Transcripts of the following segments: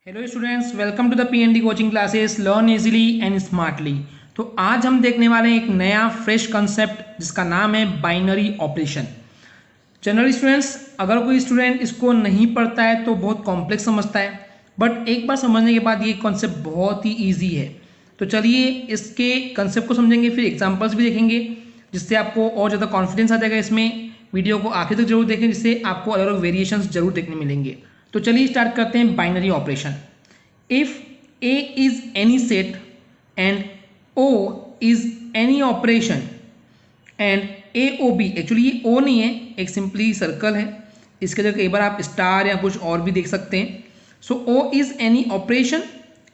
Hello students, welcome to the PND coaching classes learn easily and smartly. तो आज हम देखने वाले हैं एक नया फ्रेश कॉन्सेप्ट जिसका नाम है बाइनरी ऑपरेशन। जनरली स्टूडेंट्स, अगर कोई स्टूडेंट इसको नहीं पढ़ता है तो बहुत कॉम्प्लेक्स समझता है, बट एक बार समझने के बाद ये कॉन्सेप्ट बहुत ही ईजी है। तो चलिए इसके कॉन्सेप्ट को समझेंगे, फिर एग्जाम्पल्स भी देखेंगे जिससे आपको और ज़्यादा कॉन्फिडेंस आ जाएगा इसमें। वीडियो को आखिर तक जरूर देखें जिससे आपको अलग अलग वेरिएशंस जरूर देखने मिलेंगे। तो चलिए स्टार्ट करते हैं binary operation. If A is any set and O is any operation and A O B, actually ये ओ नहीं है, एक सिंपली सर्कल है, इसके जगह कई बार आप स्टार या कुछ और भी देख सकते हैं। So O is any operation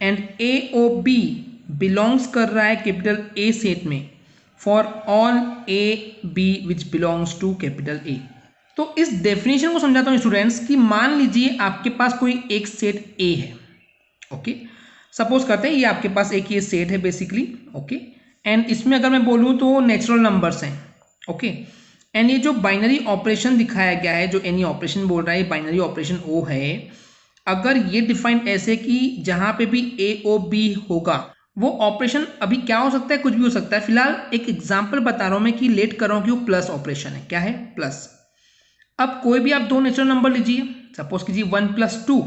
and A O B belongs कर रहा है कैपिटल ए सेट में for all A B which belongs to capital A. तो इस डेफिनेशन को समझाता हूँ स्टूडेंट्स कि मान लीजिए आपके पास कोई एक सेट ए है। ओके, सपोज करते हैं ये आपके पास एक ये सेट है बेसिकली। ओके, एंड इसमें अगर मैं बोलूँ तो नेचुरल नंबर्स हैं। ओके, एंड ये जो बाइनरी ऑपरेशन दिखाया गया है, जो एनी ऑपरेशन बोल रहा है, बाइनरी ऑपरेशन ओ है। अगर ये डिफाइंड ऐसे कि जहां पे भी ए ओ बी होगा वो ऑपरेशन अभी क्या हो सकता है, कुछ भी हो सकता है। फिलहाल एक एग्जांपल बता रहा हूं मैं कि लेट कर रहा हूं कि वो प्लस ऑपरेशन है। क्या है? प्लस। अब कोई भी आप दो नेचुरल नंबर लीजिए, सपोज कीजिए 1 + 2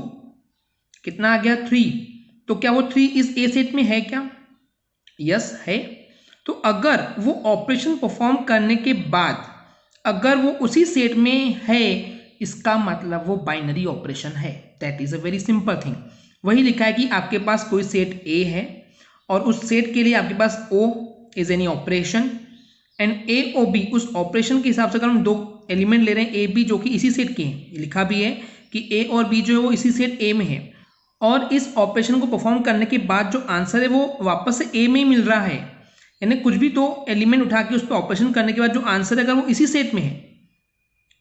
कितना आ गया? 3। तो क्या वो 3 इस ए सेट में है क्या? यस है। तो अगर वो ऑपरेशन परफॉर्म करने के बाद अगर वो उसी सेट में है, इसका मतलब वो बाइनरी ऑपरेशन है। That is a very simple thing. वही लिखा है कि आपके पास कोई सेट ए है और उस सेट के लिए आपके पास O is any operation and A O B, उस ऑपरेशन के हिसाब से अगर हम दो एलिमेंट ले रहे हैं ए बी जो कि इसी सेट के हैं, लिखा भी है कि ए और बी जो है वो इसी सेट ए में है, और इस ऑपरेशन को परफॉर्म करने के बाद जो आंसर है वो वापस से ए में ही मिल रहा है। यानी कुछ भी दो एलिमेंट उठा के उस पर ऑपरेशन करने के बाद जो आंसर है अगर वो इसी सेट में है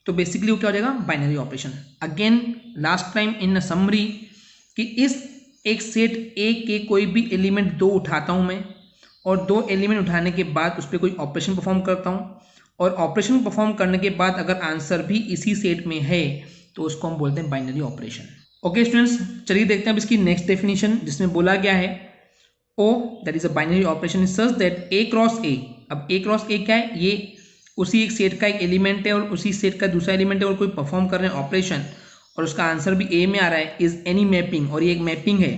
तो बेसिकली वो क्या हो जाएगा? Binary operation. Again last time in summary कि इस एक सेट ए के कोई भी एलिमेंट दो उठाता हूं मैं और दो एलिमेंट उठाने के बाद उस पर कोई ऑपरेशन परफॉर्म करता हूं और ऑपरेशन परफॉर्म करने के बाद अगर आंसर भी इसी सेट में है तो उसको हम बोलते हैं बाइनरी ऑपरेशन। ओके स्टूडेंट्स, चलिए देखते हैं अब इसकी नेक्स्ट डेफिनेशन जिसमें बोला गया है O that is a binary operation is such that A cross A. अब ए क्रॉस ए क्या है? ये उसी एक सेट का एक एलिमेंट है और उसी सेट का दूसरा एलिमेंट है और कोई परफॉर्म कर रहे हैं ऑपरेशन और उसका आंसर भी ए में आ रहा है, इज एनी मैपिंग, और ये एक मैपिंग है,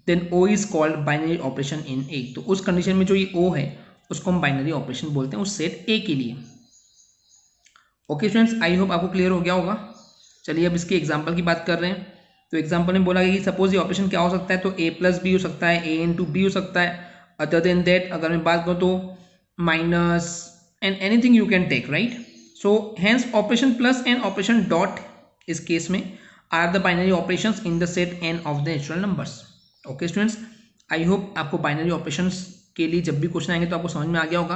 then O is called binary operation in A. तो उस कंडीशन में जो ये ओ है उसको हम बाइनरी ऑपरेशन बोलते हैं उस सेट ए के लिए। ओके स्टूडेंट्स, आई होप आपको क्लियर हो गया होगा। चलिए अब इसके एग्जाम्पल की बात कर रहे हैं। तो एग्जाम्पल में बोला गया कि सपोज ये ऑपरेशन क्या हो सकता है, तो ए प्लस बी हो सकता है, ए इंटू बी हो सकता है। अदर देन दैट अगर मैं बात करूँ तो minus and anything you can take, right. So hence operation plus and operation dot इस केस में are the binary operations in the set N of the natural numbers. Okay students, I hope आपको binary operations के लिए जब भी question आएंगे तो आपको समझ में आ गया होगा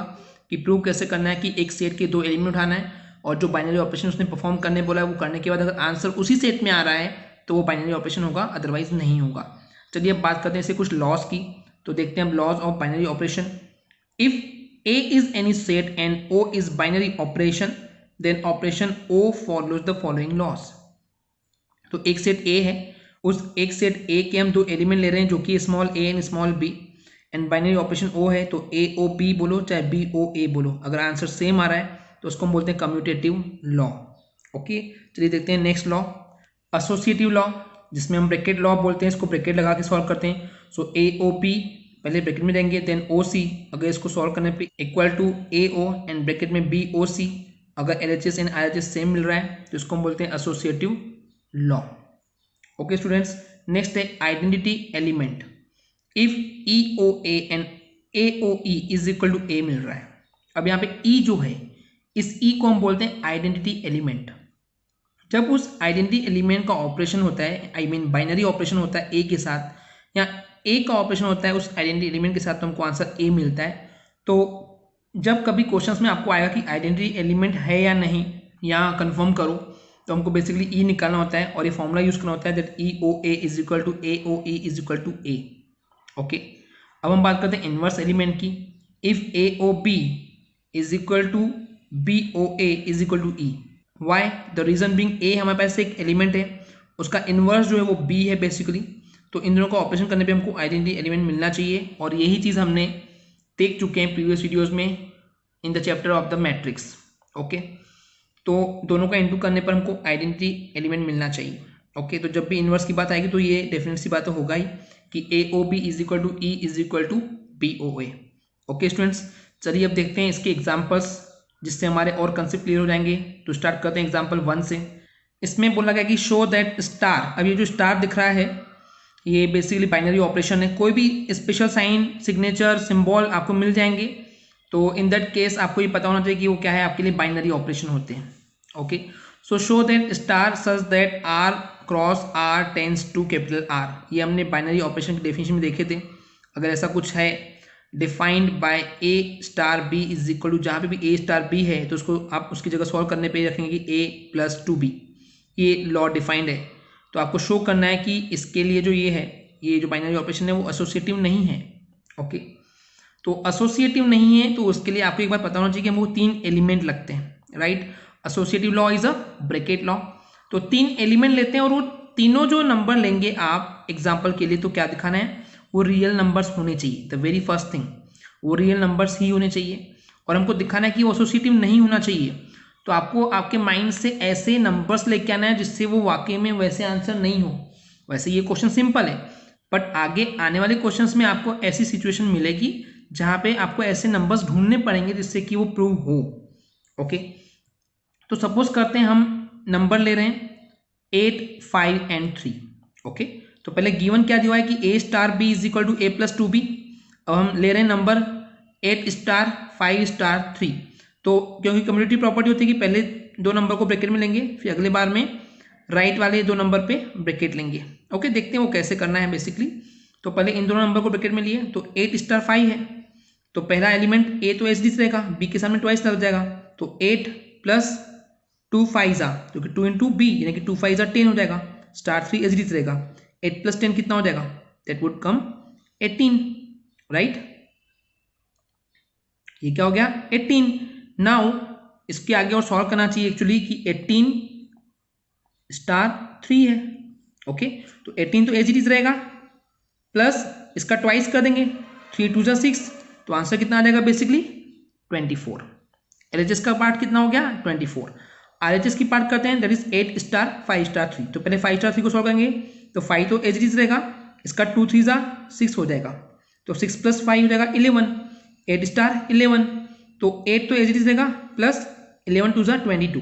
कि प्रूव कैसे करना है कि एक सेट के दो एलिमेंट उठाना है और जो बाइनरी ऑपरेशन उसने परफॉर्म करने बोला है वो करने के बाद अगर आंसर उसी सेट में आ रहा है तो वो बाइनरी ऑपरेशन होगा, अदरवाइज नहीं होगा। चलिए अब बात करते हैं इससे कुछ लॉस की। तो देखते हैं अब laws of binary operation. If A is any set and O is binary operation then operation O follows the following laws. तो एक सेट ए है, उस एक सेट ए के हम दो एलिमेंट ले रहे हैं जो कि small A and small B, and binary operation O है, तो ए ओ बी बोलो चाहे बी ओ ए बोलो, अगर आंसर सेम आ रहा है तो उसको हम बोलते हैं कम्यूटेटिव लॉ। ओके, चलिए देखते हैं नेक्स्ट लॉ, एसोसिएटिव लॉ, जिसमें हम ब्रैकेट लॉ बोलते हैं, इसको ब्रैकेट लगा के सॉल्व करते हैं। सो ए ओ पी पहले ब्रैकेट में देंगे, देन ओ सी, अगर इसको सॉल्व करने पे equal to A O and bracket में बी ओ सी, अगर L H S and R H S same मिल रहा है तो इसको हम बोलते हैं associative law. Okay students, next है identity element. If E O A and A O E is equal to A मिल रहा है। अब यहाँ पे ई जो है, इस ई को हम बोलते हैं आइडेंटिटी एलिमेंट। जब उस आइडेंटिटी एलिमेंट का ऑपरेशन होता है, आई मीन बाइनरी ऑपरेशन होता है ए के साथ, या ए का ऑपरेशन होता है उस आइडेंटिटी एलिमेंट के साथ, तो हमको आंसर ए मिलता है। तो जब कभी क्वेश्चंस में आपको आएगा कि आइडेंटिटी एलिमेंट है या नहीं, या कंफर्म करो, तो हमको बेसिकली ई निकालना होता है और ये फॉर्मूला यूज करना होता है that E O A is equal to A O E is equal to A. Okay, अब हम बात करते हैं इनवर्स एलिमेंट की। If A O B is equal to B O A is equal to E. Why? The reason being A हमारे पास एक element है, उसका इनवर्स जो है वो बी है बेसिकली, तो इन दोनों का ऑपरेशन करने पे हमको आइडेंटिटी एलिमेंट मिलना चाहिए, और यही चीज़ हमने देख चुके हैं प्रीवियस वीडियोस में in the chapter of the matrix. Okay, तो दोनों का इंटू करने पर हमको आइडेंटिटी एलिमेंट मिलना चाहिए। ओके, तो जब भी इन्वर्स की बात आएगी तो ये डेफिनेट सी बात तो होगा ही कि A O B is equal to E is equal to B O A. Okay students, चलिए अब देखते हैं इसके एग्जाम्पल्स, जिससे हमारे और कंसेप्ट क्लियर हो जाएंगे। तो स्टार्ट करते हैं एग्जाम्पल 1 से। इसमें बोला गया कि शो दैट स्टार, अब ये जो स्टार दिख रहा है ये बेसिकली बाइनरी ऑपरेशन है। कोई भी स्पेशल साइन, सिग्नेचर, सिंबल आपको मिल जाएंगे, तो इन दैट केस आपको ये पता होना चाहिए कि वो क्या है, आपके लिए बाइनरी ऑपरेशन होते हैं। Okay, so show that star such that R cross R tends to capital R, ये हमने बाइनरी ऑपरेशन की डेफिनेशन में देखे थे। अगर ऐसा कुछ है defined by A star B is equal to, जहाँ पे भी ए स्टार बी है तो उसको आप उसकी जगह सॉल्व करने पे रखेंगे कि ए प्लस 2b, ये लॉ डिफाइंड है। तो आपको शो करना है कि इसके लिए जो ये है, ये जो बाइनरी ऑपरेशन है वो एसोसिएटिव नहीं है। ओके, तो एसोसिएटिव नहीं है तो उसके लिए आपको एक बार पता होना चाहिए कि हमको 3 एलिमेंट लगते हैं, right. Associative law is a bracket law. तो 3 एलिमेंट लेते हैं और वो तीनों जो नंबर लेंगे आप एग्जाम्पल के लिए, तो क्या दिखाना है, वो रियल नंबर्स होने चाहिए। द वेरी फर्स्ट थिंग, वो रियल नंबर्स ही होने चाहिए, और हमको दिखाना है कि वो एसोसिएटिव नहीं होना चाहिए। तो आपको आपके माइंड से ऐसे नंबर्स लेके आना है जिससे वो वाकई में वैसे आंसर नहीं हो। वैसे ये क्वेश्चन सिंपल है, बट आगे आने वाले क्वेश्चंस में आपको ऐसी सिचुएशन मिलेगी जहाँ पे आपको ऐसे नंबर्स ढूंढने पड़ेंगे जिससे कि वो प्रूव हो। ओके, तो सपोज करते हैं हम नंबर ले रहे हैं 8, 5 एंड 3। ओके, तो पहले गिवन क्या दिया है कि A star B is equal to A plus 2b। अब हम ले रहे हैं नंबर 8 स्टार 5 स्टार 3। तो क्योंकि कम्युनिटी प्रॉपर्टी होती है कि पहले 2 नंबर को ब्रैकेट में लेंगे, फिर अगले बार में राइट वाले 2 नंबर पे ब्रैकेट लेंगे। ओके, देखते हैं वो कैसे करना है बेसिकली। तो पहले इन दोनों नंबर को ब्रैकेट में लिए, तो 8 स्टार 5 है, तो पहला एलिमेंट ए तो एच डी रहेगा, बी के सामने ट्वाइस लग जाएगा, तो 8 प्लस 2 5 जो कि 2 इंटू बी यानी कि 2 5 10 हो जाएगा। स्टार 3 एच डी रहेगा, 8 प्लस 10 कितना हो जाएगा, दैट वुड कम 18, राइट। ये क्या हो गया 18। नाउ इसके आगे और सॉल्व करना चाहिए एक्चुअली कि 18 स्टार 3 है। ओके, तो 18 तो एज इट इज रहेगा, प्लस इसका ट्वाइस कर देंगे, 3 2 6, तो आंसर कितना आ जाएगा बेसिकली 24। एलएचएस का पार्ट कितना हो गया 24। आरएचएस की पार्ट करते हैं, दैट इज 8 स्टार 5 स्टार 3। तो पहले 5 स्टार 3 को सॉल्व करेंगे, तो 5 तो एज इट इज रहेगा, इसका 2 3 6 हो जाएगा, तो 6 प्लस 5 हो जाएगा 11, 8 स्टार 11, तो 8 तो एज इट इज रहेगा, प्लस 11 2 22,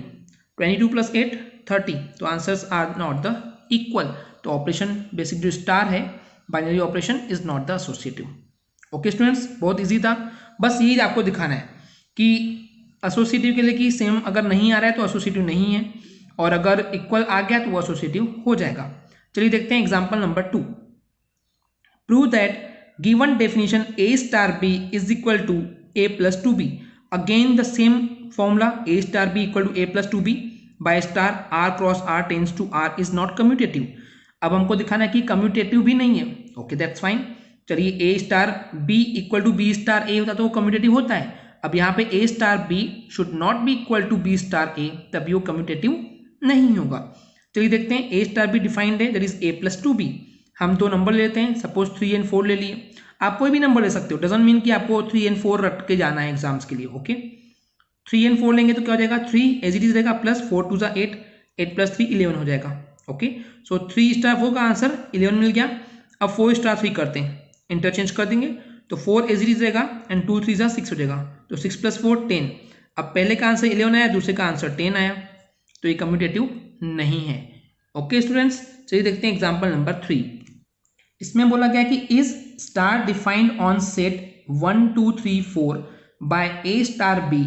22 प्लस 8 30, तो answers are not the equal. तो ऑपरेशन बेसिक जो स्टार है binary operation is not the associative. Okay students, बहुत इजी था, बस यही आपको दिखाना है कि एसोसिएटिव के लिए कि सेम अगर नहीं आ रहा है तो एसोसिएटिव नहीं है, और अगर इक्वल आ गया तो वो एसोसिएटिव हो जाएगा। चलिए देखते हैं example number 2। Prove that given definition A star B is equal to A plus 2b। Again the same formula, A star B equal to A plus 2b by star R cross R tends to R is not commutative. अब हमको दिखाना है कि commutative भी नहीं है। Okay, that's fine. चलिए A star B equal to B star A होता तो वो कम्यूटेटिव होता है। अब यहाँ पे A star B should not be equal to B star A, तभी वो कम्यूटेटिव नहीं होगा। चलिए देखते हैं, ए स्टार बी डिफाइंड है, that is A plus 2b। हम 2 नंबर लेते हैं, सपोज 3 एंड 4 ले लिए। आप कोई भी नंबर ले सकते हो, डजंट मीन कि आपको 3 एंड 4 रट के जाना है एग्जाम्स के लिए। ओके, 3 एंड 4 लेंगे तो क्या हो जाएगा, 3 एज इट इज रहेगा, प्लस 4 2 8, 8 प्लस 3 11 हो जाएगा। ओके, सो 3 स्टार 4 का आंसर 11 मिल गया। अब 4 स्टार 3 करते हैं, इंटरचेंज कर देंगे, तो 4 एज इट इज रहेगा एंड 2 3 6 हो जाएगा, तो 6 प्लस 4 10। अब पहले का आंसर 11 आया, दूसरे का आंसर 10 आया, तो ये कम्यूटेटिव नहीं है। ओके स्टूडेंट्स, चलिए देखते हैं एग्जाम्पल नंबर 3। इसमें बोला गया कि is star defined on set 1 2 3 4 by A star B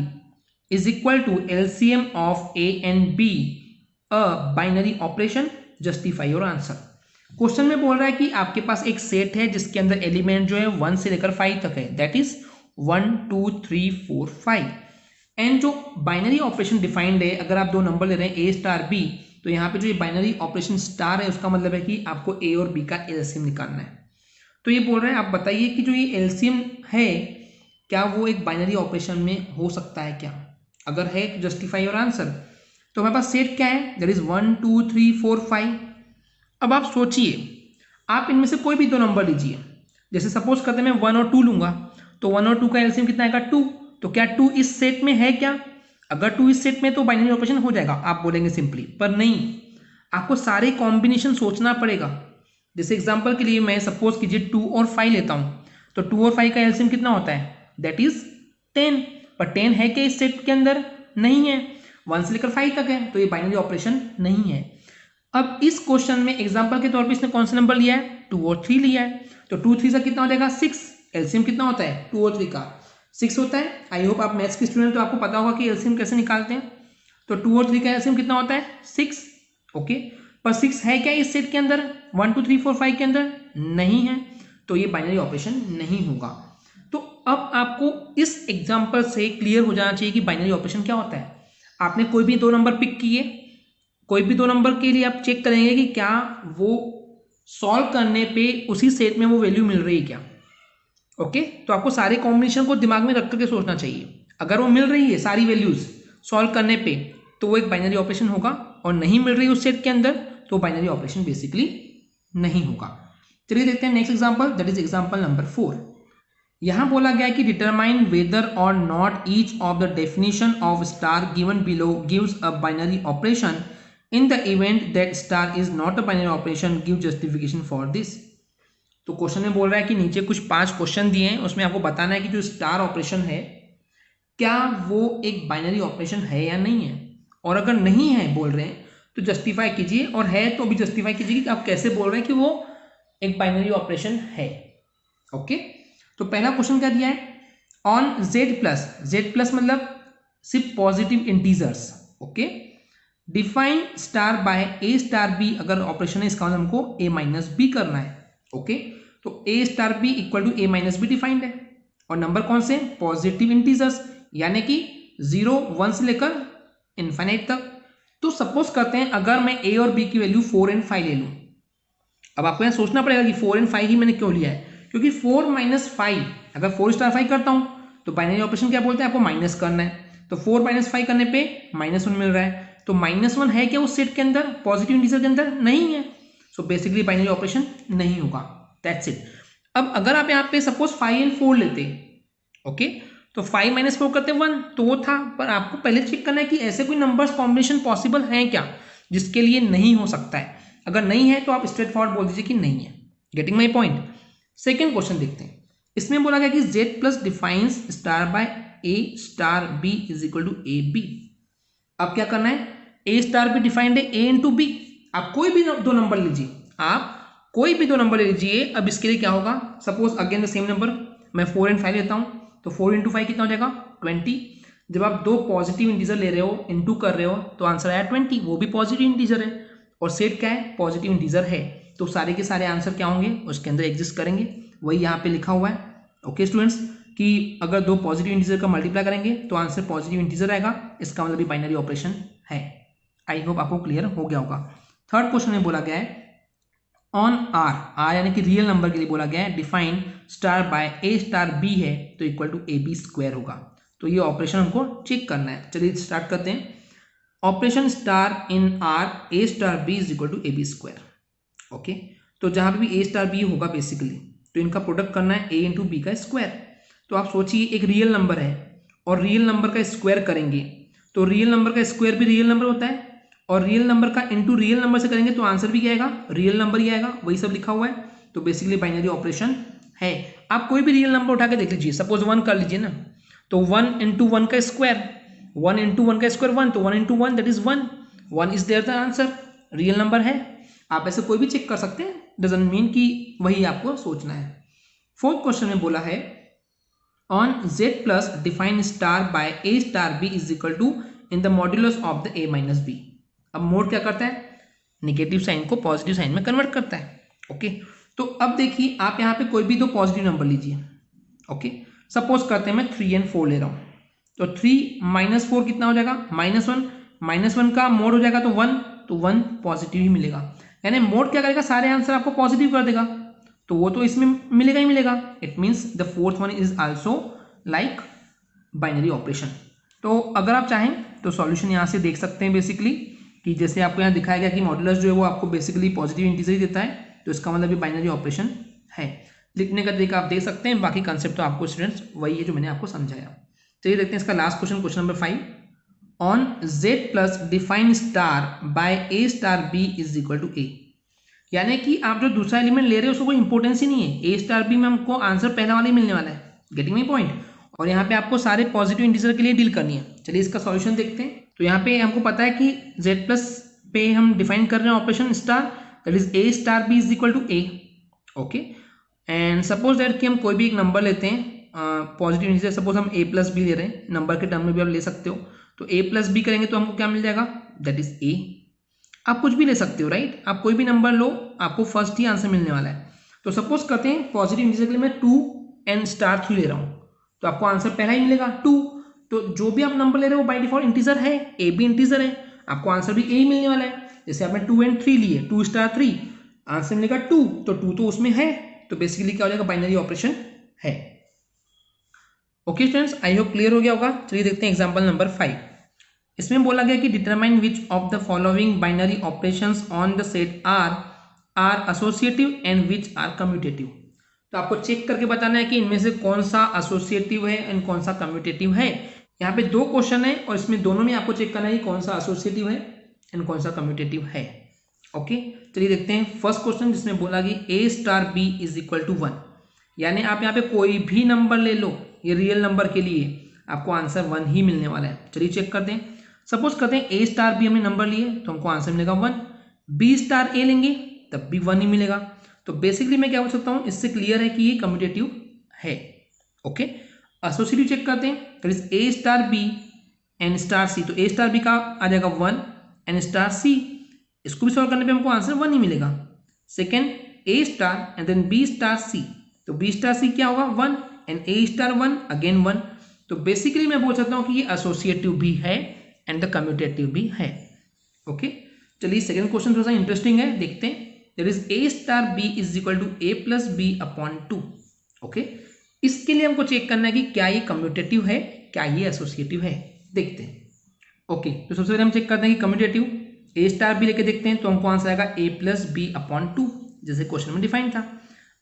is equal to LCM of A and B a binary operation, justify your answer. Question में बोल रहा है कि आपके पास एक सेट है जिसके अंदर एलिमेंट जो है 1 से लेकर 5 तक है, दैट इज 1 2 3 4 5। एंड जो बाइनरी ऑपरेशन डिफाइंड है, अगर आप 2 नंबर ले रहे हैं ए स्टार बी, तो यहाँ पे जो ये बाइनरी ऑपरेशन स्टार है उसका मतलब है कि आपको ए और बी का एलसीएम निकालना है। तो ये बोल रहे हैं, आप बताइए कि जो ये एलसीएम है क्या वो एक बाइनरी ऑपरेशन में हो सकता है क्या? अगर है तो जस्टिफाई योर आंसर। तो हमारे पास सेट क्या है, दैट इज 1 2 3 4 5। अब आप सोचिए, आप इनमें से कोई भी दो नंबर लीजिए। जैसे सपोज करते हैं मैं 1 और 2 लूंगा, तो 1 और 2 का एलसीएम कितना आएगा 2। तो क्या 2 इस सेट में है क्या? अगर 2 इस सेट में तो बाइनरी ऑपरेशन हो जाएगा, आप बोलेंगे सिंपली, पर नहीं, आपको सारे कॉम्बिनेशन सोचना पड़ेगा। जैसे एग्जांपल के लिए मैं सपोज कीजिए 2 और 5 लेता हूं, तो 2 और 5 का एलसीएम कितना होता है? That is 10। पर 10 है क्या इस सेट के अंदर? नहीं है। 1 से लेकर 5 तक है, तो ये बाइनरी ऑपरेशन नहीं है। अब इस क्वेश्चन में एग्जांपल के तौर पे इसने कौन सा नंबर लिया है? 2 और 3 लिया है, तो 2 3 से कितना हो जाएगा? 6। एलसीएम कितना होता है 2 और 3 का? 6 होता है। आई होप आप मैथ्स के स्टूडेंट, तो आपको पता होगा कि एलसीएम कैसे निकालते हैं। तो 2 और 3 का एलसीएम कितना होता है? 6। ओके, पर 6 है क्या इस सेट के अंदर? 1 2 3 4 5 के अंदर नहीं है, तो ये बाइनरी ऑपरेशन नहीं होगा। तो अब आपको इस एग्जांपल से क्लियर हो जाना चाहिए कि बाइनरी ऑपरेशन क्या होता है। आपने कोई भी दो नंबर पिक किए, कोई भी दो नंबर के लिए आप चेक करेंगे कि क्या वो सॉल्व करने पे उसी सेट में वो वैल्यू मिल रही है क्या। ओके, तो आपको सारे कॉम्बिनेशन को दिमाग में रख करके सोचना चाहिए। अगर वो मिल रही है सारी वैल्यूज सॉल्व करने पे, तो वो एक बाइनरी ऑपरेशन होगा, और नहीं मिल रही उस सेट के अंदर, तो बाइनरी ऑपरेशन बेसिकली नहीं होगा। चलिए देखते हैं next example, that is example number 4। यहां बोला गया है कि डिटरमाइन वेदर और not each of the definition of star given below gives a binary operation. In the event that star is not a binary operation give justification for this. तो question में बोल रहा है कि नीचे कुछ 5 क्वेश्चन दिए हैं, उसमें आपको बताना है कि जो स्टार ऑपरेशन है क्या वो एक बाइनरी ऑपरेशन है या नहीं है, और अगर नहीं है बोल रहे हैं तो जस्टिफाई कीजिए, और है तो भी जस्टिफाई कीजिए कि आप कैसे बोल रहे हैं कि वो एक बाइनरी ऑपरेशन है। ओके, तो पहला क्वेश्चन क्या दिया है? ऑन जेड प्लस मतलब सिर्फ positive integers. Okay, define star by A star B, अगर ऑपरेशन है इसका मतलब हमको ए माइनस बी करना है। ओके, तो A star B equal to A minus B defined है, और नंबर कौन से? पॉजिटिव इंटीजर्स, यानी कि 0 1 से लेकर इन्फिनिट तक। तो सपोज करते हैं अगर मैं ए और बी की वैल्यू 4 एंड 5 ले लूं। अब आपको यहां सोचना पड़ेगा कि 4 एंड 5 ही मैंने क्यों लिया है, क्योंकि 4 माइनस 5, अगर 4 स्टार 5 करता हूं तो बाइनरी ऑपरेशन क्या बोलते हैं, आपको माइनस करना है। तो 4 माइनस 5 करने पे -1 मिल रहा है, तो -1 है क्या उस सेट के अंदर? पॉजिटिव इंटीजर के अंदर नहीं है, सो बेसिकली बाइनरी ऑपरेशन नहीं होगा। That's it. अब अगर आप यहाँ पे सपोज 5 एंड 4 लेते, ओके, तो 5 माइनस 4 करते 1, तो वो था। पर आपको पहले चेक करना है कि ऐसे कोई नंबर्स कॉम्बिनेशन पॉसिबल हैं क्या जिसके लिए नहीं हो सकता है। अगर नहीं है तो आप स्ट्रेट फॉरवर्ड बोल दीजिए कि नहीं है। Getting my point. Second question देखते हैं। इसमें बोला गया कि Z plus defines star by A star B is equal to A B. अब क्या करना है? ए स्टार बी डिफाइंड है ए इंटू बी। आप कोई भी दो नंबर लीजिए, आप कोई भी दो नंबर ले लीजिए। अब इसके लिए क्या होगा? Suppose again the same number, मैं 4 एंड 5 लेता हूं, तो 4 इंटू 5 कितना हो जाएगा? 20। जब आप दो पॉजिटिव इंटीजर ले रहे हो, इंटू कर रहे हो, तो आंसर आया 20। वो भी पॉजिटिव इंटीजर है, और सेट क्या है? पॉजिटिव इंटीजर है, तो सारे के सारे आंसर क्या होंगे? उसके अंदर एग्जिस्ट करेंगे। वही यहाँ पे लिखा हुआ है। ओके स्टूडेंट्स, कि अगर दो पॉजिटिव इंटीजर का मल्टीप्लाई करेंगे तो आंसर पॉजिटिव इंटीजर आएगा, इसका मतलब भी बाइनरी ऑपरेशन है। आई होप आपको क्लियर हो गया होगा। थर्ड क्वेश्चन में बोला गया है ऑन आर यानी कि रियल नंबर के लिए बोला गया है define star by A star B है, तो equal to A B square होगा। तो ये ऑपरेशन हमको चेक करना है। चलिए स्टार्ट करते हैं। Operation star in R A star B is equal to A B square. Okay, तो जहां पे भी ए स्टार बी होगा बेसिकली, तो इनका प्रोडक्ट करना है ए इंटू बी का स्क्वायर। तो आप सोचिए एक रियल नंबर है और रियल नंबर का स्क्वायर करेंगे, तो रियल नंबर का स्क्वायर भी रियल नंबर होता है, और रियल नंबर का इंटू रियल नंबर से करेंगे तो आंसर भी क्या आएगा? रियल नंबर ही आएगा। वही सब लिखा हुआ है, तो बेसिकली बाइनरी ऑपरेशन है। आप कोई भी रियल नंबर उठा के देख लीजिए, सपोज 1 कर लीजिए ना, तो 1 इंटू 1 का स्क्वायर, 1 इंटू 1 का स्क्वायर 1, तो 1 into 1 that is 1, 1 is there the answer, real number है। आप ऐसे कोई भी चेक कर सकते हैं, डजंट मीन कि वही आपको सोचना है। फोर्थ क्वेश्चन में बोला है on Z plus define star by A star B is equal to in the modulus of the A minus B. अब मोड क्या करता है? निगेटिव साइन को पॉजिटिव साइन में कन्वर्ट करता है। ओके, तो अब देखिए आप यहाँ पे कोई भी दो पॉजिटिव नंबर लीजिए। ओके, सपोज करते हैं मैं 3 एंड 4 ले रहा हूँ, तो 3 माइनस 4 कितना हो जाएगा? -1। -1 का मोड हो जाएगा तो 1, तो 1 पॉजिटिव ही मिलेगा। यानी मोड क्या करेगा? सारे आंसर आपको पॉजिटिव कर देगा, तो वो तो इसमें मिलेगा ही मिलेगा। It means the fourth one is also like binary operation. तो अगर आप चाहें तो सॉल्यूशन यहाँ से देख सकते हैं बेसिकली, कि जैसे आपको यहाँ दिखाया गया कि मॉड्यूलस जो है वो आपको बेसिकली पॉजिटिव इंटीजर ही देता है, तो इसका मतलब ये बाइनरी ऑपरेशन है। लिखने का तरीका आप देख सकते हैं, बाकी कंसेप्ट तो आपको स्टूडेंट्स वही है जो मैंने आपको समझाया। चलिए देखते हैं इसका last question, question number 5। On z plus define star by a star b is equal to a। यानी कि आप जो दूसरा एलिमेंट ले रहे हो उसको कोई इंपॉर्टेंस ही नहीं है, a स्टार b में हमको आंसर पहला वाला ही मिलने वाला है। Getting my point. और यहाँ पे आपको सारे पॉजिटिव इंटीजर के लिए डील करनी है। चलिए इसका सॉल्यूशन देखते हैं। तो यहाँ पे हमको पता है कि z प्लस पे हम डिफाइन कर रहे हैं operation star, that is a star b is equal to a। Okay, and suppose that कि हम कोई भी एक नंबर लेते हैं पॉजिटिव इंटीजर, सपोज हम a प्लस b ले रहे हैं, नंबर के टर्म में भी आप ले सकते हो। तो a प्लस b करेंगे तो हमको क्या मिल जाएगा, दैट इज a। आप कुछ भी ले सकते हो, राइट, आप कोई भी नंबर लो, आपको फर्स्ट ही आंसर मिलने वाला है। तो सपोज करते हैं पॉजिटिव इंटीजर के लिए मैं 2 एंड स्टार 3 ले रहा हूँ, तो आपको आंसर पहला ही मिलेगा 2। तो जो भी आप नंबर ले रहे हो बाय डिफॉल्ट इंटीजर है, a भी इंटीजर है, आपको आंसर भी a ही मिलने वाला है। जैसे आपने 2 एंड 3 लिए, 2 स्टार 3, आंसर मिलेगा 2, तो 2 तो उसमें है, तो बेसिकली क्या हो जाएगा, बाइनरी ऑपरेशन है। Okay students, I hope clear हो गया होगा। चलिए देखते हैं एग्जांपल नंबर 5। इसमें बोला गया कि determine which of the following binary operations on the set are associative and which are commutative. तो आपको चेक करके बताना है कि इनमें से कौन सा एसोसिएटिव है एंड कौन सा कम्यूटेटिव है। यहाँ पे 2 क्वेश्चन है और इसमें दोनों में आपको चेक करना है कि कौन सा एसोसिएटिव है एंड कौन सा कम्यूटेटिव है। ओके, चलिए देखते हैं फर्स्ट क्वेश्चन जिसमें बोला कि a star b is equal to 1। यानी आप यहाँ पे कोई भी नंबर ले लो, ये रियल नंबर के लिए आपको आंसर 1 ही मिलने वाला है। चलिए चेक करते हैं। सपोज करते हैं a स्टार b हमने नंबर लिए तो हमको आंसर मिलेगा 1, b स्टार a लेंगे तब भी 1 ही मिलेगा। तो बेसिकली मैं क्या बोल सकता हूँ, इससे क्लियर है कि ये कम्यूटेटिव है। ओके, एसोसिएटिव चेक करते हैं, that is a star b and star c। तो a स्टार b का आ जाएगा 1 एंड स्टार c, इसको भी सॉल्व करने पे हमको आंसर 1 ही मिलेगा। Second a star and then b star c, तो b स्टार c क्या होगा 1 एंड a स्टार 1 अगेन 1। तो बेसिकली मैं बोल सकता हूँ कि ये एसोसिएटिव भी है एंड द कम्यूटेटिव भी है। ओके, चलिए सेकंड क्वेश्चन थोड़ा सा इंटरेस्टिंग है, देखते हैं। That is a star b is equal to a plus b upon 2। ओके, इसके लिए हमको चेक करना है कि क्या ये कम्यूटेटिव है, क्या ये एसोसिएटिव है, देखते हैं। ओके, तो सबसे पहले हम चेक करते हैं कि कम्यूटेटिव a स्टार b लेके देखते हैं, तो हमको आंसर आएगा a प्लस b अपॉन 2, जैसे क्वेश्चन में डिफाइन था।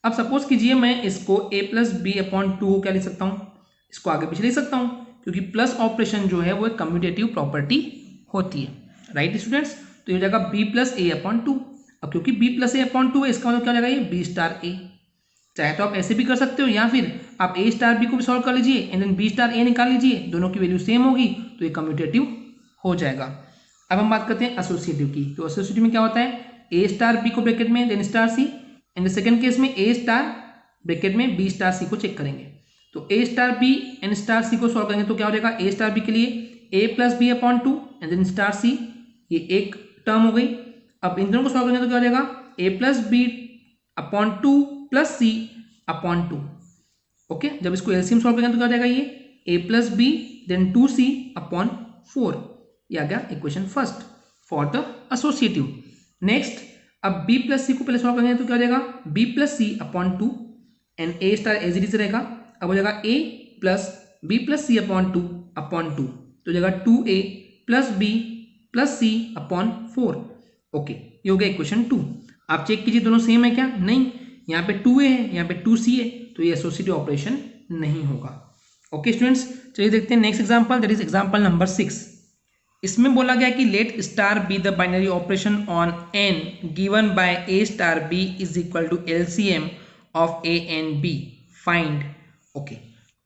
अब सपोज कीजिए मैं इसको a प्लस b अपॉन 2 को क्या लिख सकता हूँ, इसको आगे पीछे लिख सकता हूँ, क्योंकि प्लस ऑपरेशन जो है वो एक कम्यूटेटिव प्रॉपर्टी होती है, राइट स्टूडेंट्स। तो ये हो जाएगा b प्लस a अपॉन 2। अब क्योंकि b प्लस a अपॉन 2 है, इसका मतलब क्या हो जाएगा, ये b स्टार a। चाहे तो आप ऐसे भी कर सकते हो या फिर आप a स्टार b को भी सॉल्व कर लीजिए and then b star a निकाल लीजिए, दोनों की वैल्यू सेम होगी तो ये कम्यूटेटिव हो जाएगा। अब हम बात करते हैं एसोसिएटिव की। तो एसोसिएटिव में क्या होता है, a स्टार b को ब्रैकेट में then star c, and second case में a स्टार ब्रैकेट में b स्टार c को चेक करेंगे। तो a star b and star c को सॉल्व करेंगे तो क्या हो जाएगा, a स्टार b के लिए a plus b upon 2 and then star c, ये एक टर्म हो गई। अब इन दोनों को सॉल्व करेंगे तो क्या हो जाएगा, a plus b upon 2 plus c upon 2। Okay, जब इसको एलसीएम सॉल्व करेंगे तो क्या हो जाएगा, ये a plus b then 2c upon 4। ये आ गया equation first for the associative. Next, अब b प्लस c को पहले सॉल्व करेंगे तो क्या हो जाएगा, b plus c upon 2 and a star as it is रहेगा। अब हो जाएगा a plus b plus c upon 2 upon 2, तो हो जाएगा 2a plus b plus c upon 4। Okay, ये हो गया इक्वेशन 2। आप चेक कीजिए दोनों सेम है क्या, नहीं, यहाँ पे 2a है, यहाँ पे 2c है, तो ये एसोसिएटिव ऑपरेशन नहीं होगा। ओके स्टूडेंट्स, चलिए देखते हैं next example, that is example number 6। इसमें बोला गया कि let star be the binary operation on n given by a star b is equal to LCM of a and b, find. Okay,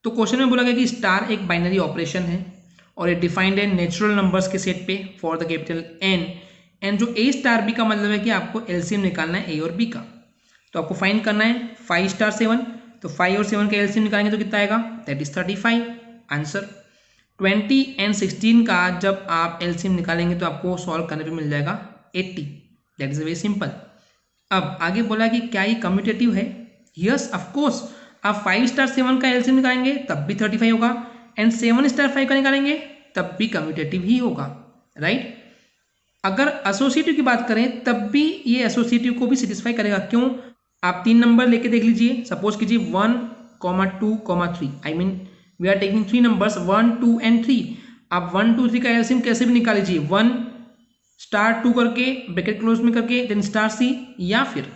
तो question में बोला गया कि स्टार एक बाइनरी ऑपरेशन है और ये डिफाइंड है नेचुरल नंबर्स के सेट पे for the capital n, and जो a स्टार b का मतलब है कि आपको LCM निकालना है a और b का। तो आपको फाइंड करना है 5 स्टार 7, तो 5 और 7 का LCM निकालेंगे तो कितना आएगा, दैट इज 35 आंसर। 20 एंड 16 का जब आप LCM निकालेंगे तो आपको सॉल्व करने पे मिल जाएगा 80, दैट इज वेरी सिंपल। अब आगे बोला कि क्या ये कम्यूटेटिव है, यस ऑफ कोर्स। आप 5 स्टार 7 का LCM निकालेंगे तब भी 35 होगा एंड 7 स्टार 5 का निकालेंगे तब भी कम्यूटेटिव ही होगा, राइट। अगर एसोसिएटिव की बात करें तब भी ये एसोसिएटिव को भी सेटिस्फाई करेगा। क्यों, आप 3 नंबर लेके देख लीजिए, सपोज कीजिए 1, 2, 3, I mean we are taking 3 numbers 1, 2 and 3। आप 1, 2, 3 का एलसीएम कैसे भी निकाल लीजिए, 1 स्टार 2 करके ब्रैकेट क्लोज में करके देन स्टार c, या फिर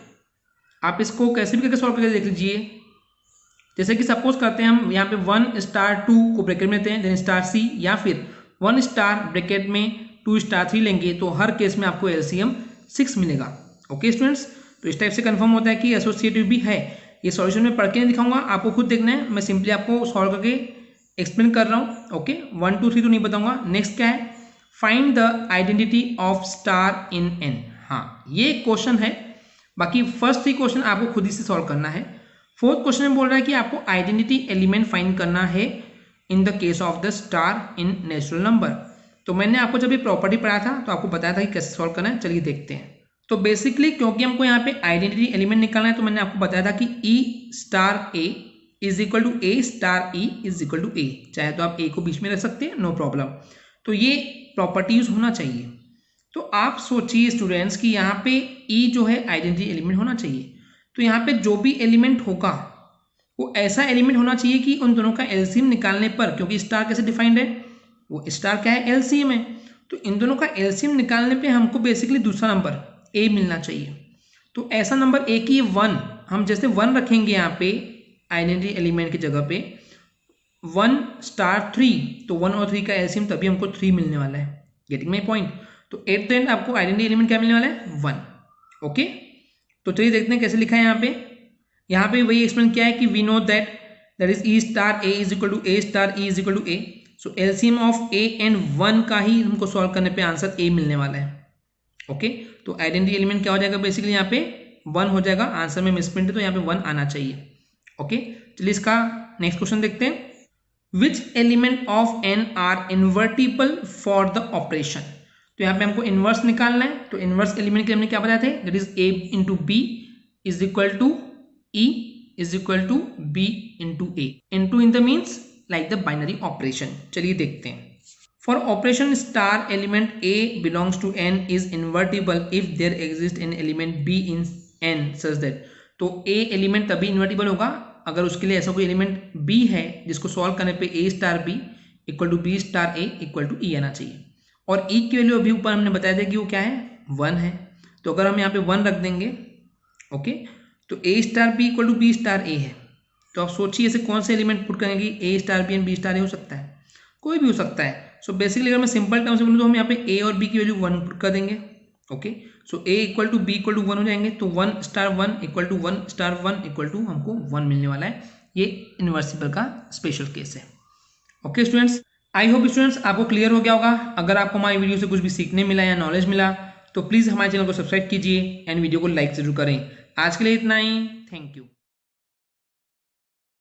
आप इसको कैसे भी करके सॉल्व करके देख लीजिए। जैसे कि सपोज करते हैं हम यहाँ पे 1 स्टार 2 को ब्रैकेट में लेते हैं, देन स्टार सी, या फिर 1 स्टार ब्रैकेट में 2 स्टार 3 लेंगे, तो हर केस में आपको एलसीएम 6 मिलेगा। ओके स्टूडेंट्स, तो इस टाइप से कंफर्म होता है कि एसोसिएटिव भी है। ये सॉल्यूशन में पढ़ के नहीं दिखाऊंगा, आपको खुद देखना है, मैं सिंपली आपको सॉल्व करके एक्सप्लेन कर रहा हूँ। ओके, 1 2 3 तो नहीं बताऊंगा। नेक्स्ट क्या है, find the identity of star in an. हाँ, ये क्वेश्चन है, बाकी फर्स्ट 3 क्वेश्चन आपको खुद ही से सॉल्व करना है। फोर्थ क्वेश्चन में बोल रहा है कि आपको आइडेंटिटी एलिमेंट फाइंड करना है in the case of the star in natural number. तो मैंने आपको जब ये प्रॉपर्टी पढ़ाया था तो आपको बताया था कि कैसे सॉल्व करना है। चलिए देखते हैं। तो बेसिकली क्योंकि हमको यहाँ पे आइडेंटिटी एलिमेंट निकालना है, तो मैंने आपको बताया था कि E star A is equal to A star E is equal to A. चाहे तो आप ए को बीच में रख सकते हैं, नो प्रॉब्लम। तो ये प्रॉपर्टी यूज होना चाहिए। तो आप सोचिए स्टूडेंट्स कि यहाँ पे ई जो है आइडेंटिटी एलिमेंट होना चाहिए, तो यहाँ पे जो भी एलिमेंट होगा वो ऐसा एलिमेंट होना चाहिए कि उन दोनों का एलसीएम निकालने पर, क्योंकि स्टार कैसे डिफाइंड है, वो स्टार क्या है, एलसीएम है, तो इन दोनों का एलसीएम निकालने पे हमको बेसिकली दूसरा नंबर ए मिलना चाहिए। तो ऐसा नंबर ए की 1, हम जैसे 1 रखेंगे यहाँ पे आइडेंटिटी एलिमेंट की जगह पे 1 स्टार 3, तो 1 और 3 का एलसीएम तभी हमको 3 मिलने वाला है। Getting my point. तो एट द एंड आपको आइडेंटिटी एलिमेंट क्या मिलने वाला है, 1। ओके, तो चलिए देखते हैं कैसे लिखा है यहाँ पे वही एक्सप्लेन किया है कि we know that is E star A is equal to A star E is equal to A. So LCM of A and 1 का ही हमको सॉल्व करने पे आंसर ए मिलने वाला है। ओके, तो आइडेंटिटी एलिमेंट क्या हो जाएगा, बेसिकली यहाँ पे 1 हो जाएगा। आंसर में मिसप्रिंट है तो यहाँ पे 1 आना चाहिए। ओके, चलिए इसका नेक्स्ट क्वेश्चन देखते हैं। Which element of N are invertible for the operation. तो यहाँ पे हमको इनवर्स निकालना है। तो इनवर्स एलिमेंट के हमने क्या बताया थे, that is A into B is equal to E is equal to B into A. Into in the means like the binary operation. चलिए देखते हैं। For operation star element A belongs to N is invertible if there exist an element B in N such that. तो a element तभी invertible होगा अगर उसके लिए ऐसा कोई एलिमेंट बी है जिसको सॉल्व करने पे A star B equal to B star A equal to E आना चाहिए। और ई की वैल्यू अभी ऊपर हमने बताया था कि वो क्या है, 1 है। तो अगर हम यहाँ पे 1 रख देंगे, ओके, तो A star B equal to B star A है। तो आप सोचिए ऐसे कौन से एलिमेंट पुट करेंगे, A star B and B star A हो सकता है, कोई भी हो सकता है। सो बेसिकली अगर मैं सिंपल टर्म से बोलूँ तो हम यहाँ पे ए और बी की वैल्यू 1 पुट कर देंगे। Okay, so A equal to B equal to 1 हो जाएंगे, तो 1 star 1 equal to 1 star 1 equal to हमको 1 मिलने वाला है। ये इन्वर्सिबल का स्पेशल केस है। Okay students, I hope students आपको क्लियर हो गया होगा। अगर आपको हमारी वीडियो से कुछ भी सीखने मिला या नॉलेज मिला तो प्लीज़ हमारे चैनल को सब्सक्राइब कीजिए एंड वीडियो को लाइक जरूर करें। आज के लिए इतना ही, थैंक यू।